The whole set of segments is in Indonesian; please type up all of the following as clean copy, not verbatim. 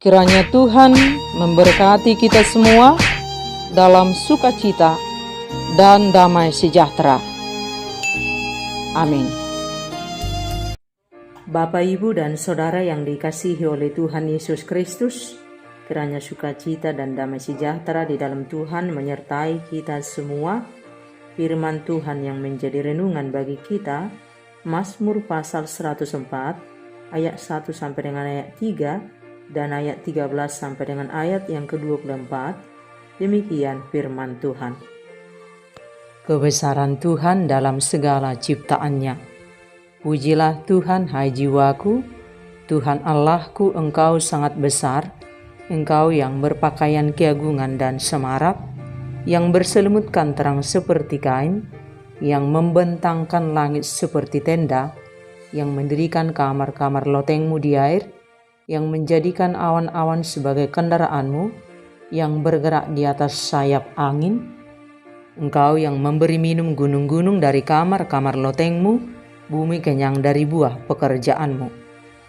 Kiranya Tuhan memberkati kita semua dalam sukacita dan damai sejahtera. Amin. Bapak, Ibu, dan Saudara yang dikasihi oleh Tuhan Yesus Kristus, kiranya sukacita dan damai sejahtera di dalam Tuhan menyertai kita semua. Firman Tuhan yang menjadi renungan bagi kita, Mazmur pasal 104, ayat 1 sampai dengan ayat 3, dan ayat 13 sampai dengan ayat yang ke-24. Demikian firman Tuhan. Kebesaran Tuhan dalam segala ciptaannya. Pujilah Tuhan, hai jiwaku, Tuhan Allahku, Engkau sangat besar, Engkau yang berpakaian keagungan dan semarak, yang berselimutkan terang seperti kain, yang membentangkan langit seperti tenda, yang mendirikan kamar-kamar lotengmu di air, yang menjadikan awan-awan sebagai kendaraanmu, yang bergerak di atas sayap angin. Engkau yang memberi minum gunung-gunung dari kamar-kamar lotengmu, bumi kenyang dari buah pekerjaanmu.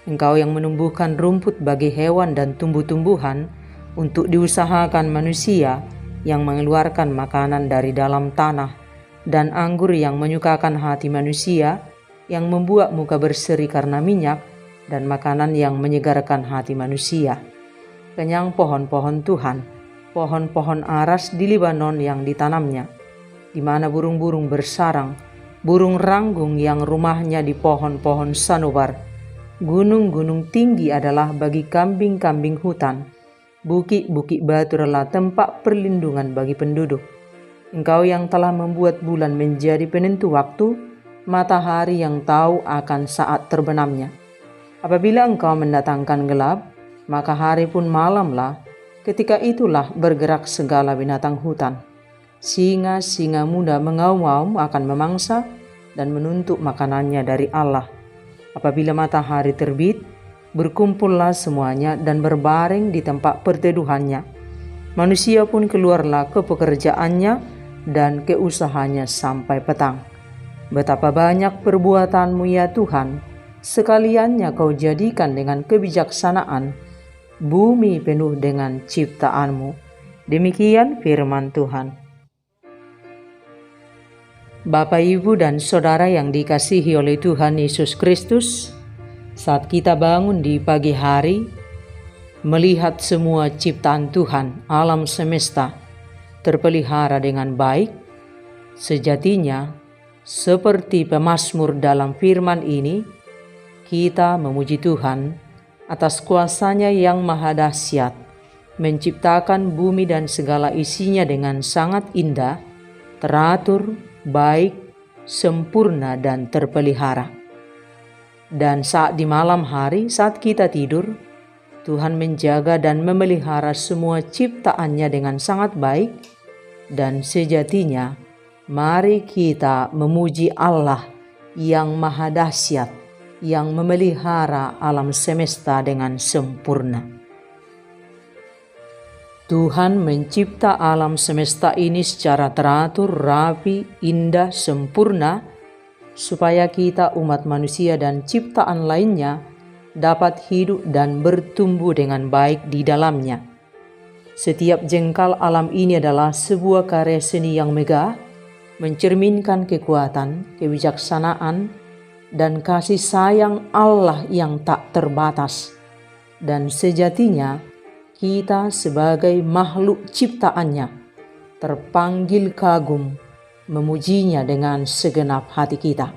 Engkau yang menumbuhkan rumput bagi hewan dan tumbuh-tumbuhan untuk diusahakan manusia, yang mengeluarkan makanan dari dalam tanah, dan anggur yang menyukakan hati manusia, yang membuat muka berseri karena minyak, dan makanan yang menyegarkan hati manusia. Kenyang pohon-pohon Tuhan, pohon-pohon aras di Libanon yang ditanamnya, di mana burung-burung bersarang, burung ranggung yang rumahnya di pohon-pohon sanubar. Gunung-gunung tinggi adalah bagi kambing-kambing hutan, bukit-bukit batu adalah tempat perlindungan bagi penduduk. Engkau yang telah membuat bulan menjadi penentu waktu, matahari yang tahu akan saat terbenamnya. Apabila Engkau mendatangkan gelap, maka hari pun malamlah. Ketika itulah bergerak segala binatang hutan. Singa-singa muda mengaum-ngaum akan memangsa dan menuntut makanannya dari Allah. Apabila matahari terbit, berkumpullah semuanya dan berbaring di tempat perteduhannya. Manusia pun keluarlah ke pekerjaannya dan ke usahanya sampai petang. Betapa banyak perbuatanmu ya Tuhan, sekaliannya Kau jadikan dengan kebijaksanaan, bumi penuh dengan ciptaanmu. Demikian firman Tuhan. Bapak, Ibu, dan Saudara yang dikasihi oleh Tuhan Yesus Kristus, saat kita bangun di pagi hari, melihat semua ciptaan Tuhan, alam semesta, terpelihara dengan baik, sejatinya, seperti pemazmur dalam firman ini, kita memuji Tuhan atas kuasa-Nya yang maha dahsyat, menciptakan bumi dan segala isinya dengan sangat indah, teratur, baik, sempurna, dan terpelihara. Dan saat di malam hari, saat kita tidur, Tuhan menjaga dan memelihara semua ciptaannya dengan sangat baik, dan sejatinya, mari kita memuji Allah yang maha dahsyat, yang memelihara alam semesta dengan sempurna. Tuhan mencipta alam semesta ini secara teratur, rapi, indah, sempurna, supaya kita umat manusia dan ciptaan lainnya dapat hidup dan bertumbuh dengan baik di dalamnya. Setiap jengkal alam ini adalah sebuah karya seni yang megah, mencerminkan kekuatan, kebijaksanaan, dan kasih sayang Allah yang tak terbatas. Dan sejatinya kita sebagai makhluk ciptaannya terpanggil kagum memujinya dengan segenap hati kita.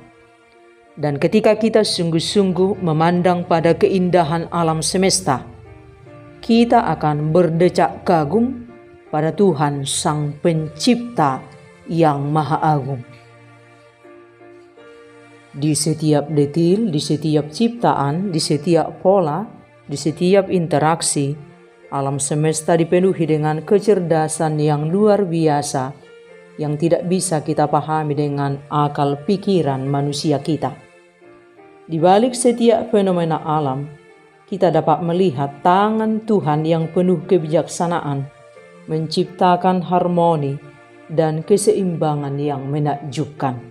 Dan ketika kita sungguh-sungguh memandang pada keindahan alam semesta, kita akan berdecak kagum pada Tuhan Sang Pencipta yang Maha Agung. Di setiap detil, di setiap ciptaan, di setiap pola, di setiap interaksi, alam semesta dipenuhi dengan kecerdasan yang luar biasa, yang tidak bisa kita pahami dengan akal pikiran manusia kita. Di balik setiap fenomena alam, kita dapat melihat tangan Tuhan yang penuh kebijaksanaan, menciptakan harmoni dan keseimbangan yang menakjubkan.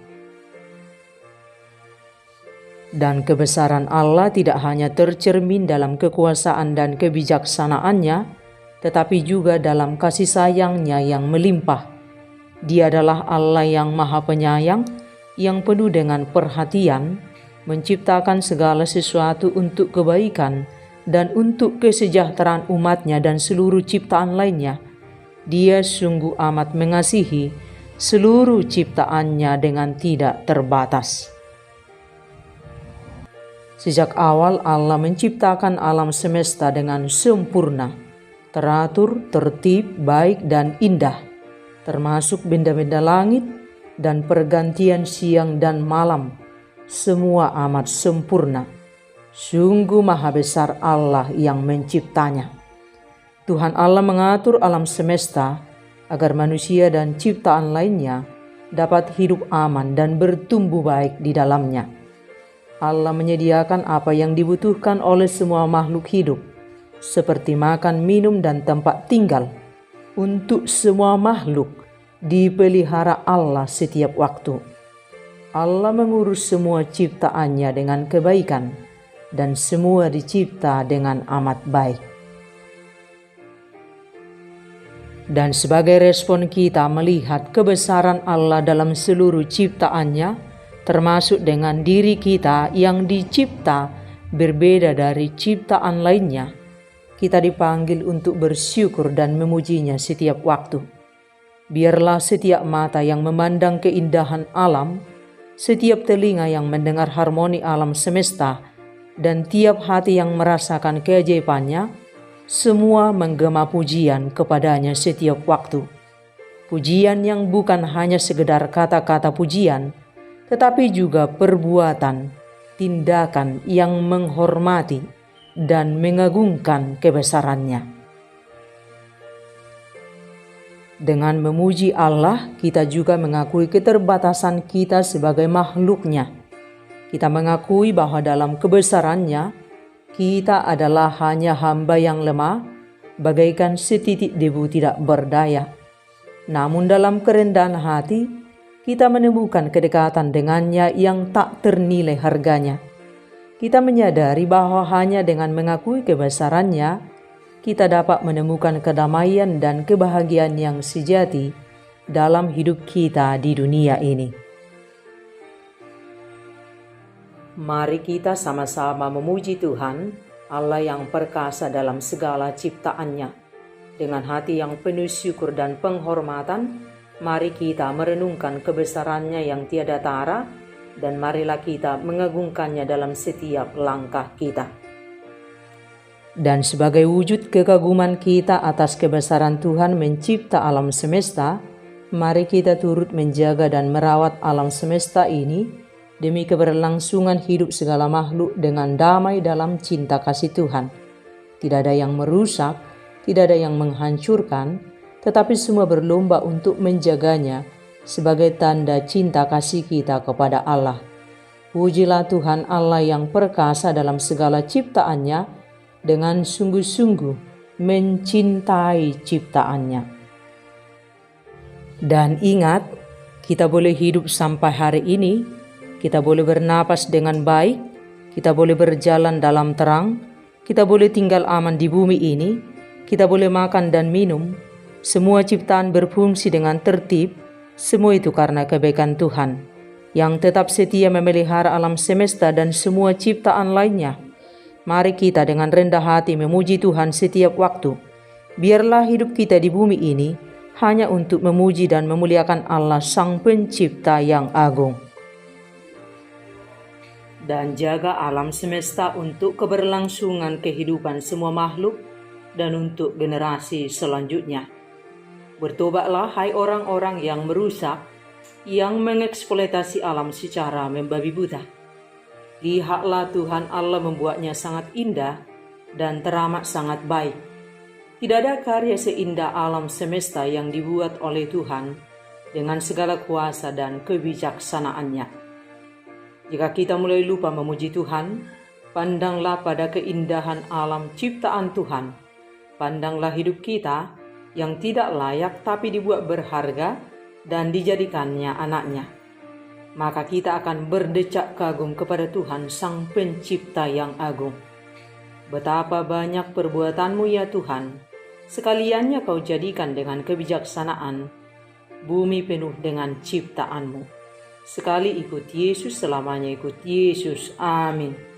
Dan kebesaran Allah tidak hanya tercermin dalam kekuasaan dan kebijaksanaannya, tetapi juga dalam kasih sayangnya yang melimpah. Dia adalah Allah yang Maha Penyayang, yang penuh dengan perhatian, menciptakan segala sesuatu untuk kebaikan dan untuk kesejahteraan umatnya dan seluruh ciptaan lainnya. Dia sungguh amat mengasihi seluruh ciptaannya dengan tidak terbatas. Sejak awal Allah menciptakan alam semesta dengan sempurna, teratur, tertib, baik dan indah, termasuk benda-benda langit dan pergantian siang dan malam. Semua amat sempurna. Sungguh maha besar Allah yang menciptanya. Tuhan Allah mengatur alam semesta agar manusia dan ciptaan lainnya dapat hidup aman dan bertumbuh baik di dalamnya. Allah menyediakan apa yang dibutuhkan oleh semua makhluk hidup, seperti makan, minum, dan tempat tinggal. Untuk semua makhluk dipelihara Allah setiap waktu. Allah mengurus semua ciptaannya dengan kebaikan, dan semua dicipta dengan amat baik. Dan sebagai respon kita melihat kebesaran Allah dalam seluruh ciptaannya, termasuk dengan diri kita yang dicipta berbeda dari ciptaan lainnya, kita dipanggil untuk bersyukur dan memujinya setiap waktu. Biarlah setiap mata yang memandang keindahan alam, setiap telinga yang mendengar harmoni alam semesta, dan tiap hati yang merasakan keajaibannya, semua menggema pujian kepadanya setiap waktu. Pujian yang bukan hanya sekedar kata-kata pujian, tetapi juga perbuatan, tindakan yang menghormati dan mengagungkan kebesarannya. Dengan memuji Allah, kita juga mengakui keterbatasan kita sebagai makhluknya. Kita mengakui bahwa dalam kebesarannya, kita adalah hanya hamba yang lemah, bagaikan setitik debu tidak berdaya. Namun dalam kerendahan hati, kita menemukan kedekatan dengannya yang tak ternilai harganya. Kita menyadari bahwa hanya dengan mengakui kebesarannya, kita dapat menemukan kedamaian dan kebahagiaan yang sejati dalam hidup kita di dunia ini. Mari kita sama-sama memuji Tuhan, Allah yang perkasa dalam segala ciptaannya. Dengan hati yang penuh syukur dan penghormatan, mari kita merenungkan kebesarannya yang tiada tara, dan marilah kita mengagungkannya dalam setiap langkah kita. Dan sebagai wujud kekaguman kita atas kebesaran Tuhan mencipta alam semesta, mari kita turut menjaga dan merawat alam semesta ini demi keberlangsungan hidup segala makhluk dengan damai dalam cinta kasih Tuhan. Tidak ada yang merusak, tidak ada yang menghancurkan, tetapi semua berlomba untuk menjaganya sebagai tanda cinta kasih kita kepada Allah. Pujilah Tuhan Allah yang perkasa dalam segala ciptaannya dengan sungguh-sungguh mencintai ciptaannya. Dan ingat, kita boleh hidup sampai hari ini, kita boleh bernapas dengan baik, kita boleh berjalan dalam terang, kita boleh tinggal aman di bumi ini, kita boleh makan dan minum. Semua ciptaan berfungsi dengan tertib, semua itu karena kebaikan Tuhan, yang tetap setia memelihara alam semesta dan semua ciptaan lainnya. Mari kita dengan rendah hati memuji Tuhan setiap waktu. Biarlah hidup kita di bumi ini hanya untuk memuji dan memuliakan Allah Sang Pencipta yang agung. Dan jaga alam semesta untuk keberlangsungan kehidupan semua makhluk dan untuk generasi selanjutnya. Bertobatlah hai orang-orang yang merusak, yang mengeksploitasi alam secara membabi buta. Lihatlah Tuhan Allah membuatnya sangat indah dan teramat sangat baik. Tidak ada karya seindah alam semesta yang dibuat oleh Tuhan dengan segala kuasa dan kebijaksanaannya. Jika kita mulai lupa memuji Tuhan, pandanglah pada keindahan alam ciptaan Tuhan. Pandanglah hidup kita yang tidak layak tapi dibuat berharga dan dijadikannya anaknya. maka kita akan berdecak kagum kepada Tuhan Sang Pencipta yang agung. Betapa banyak perbuatanmu ya Tuhan, sekaliannya kau jadikan dengan kebijaksanaan, bumi penuh dengan ciptaanmu. Sekali ikut Yesus, selamanya ikut Yesus. Amin.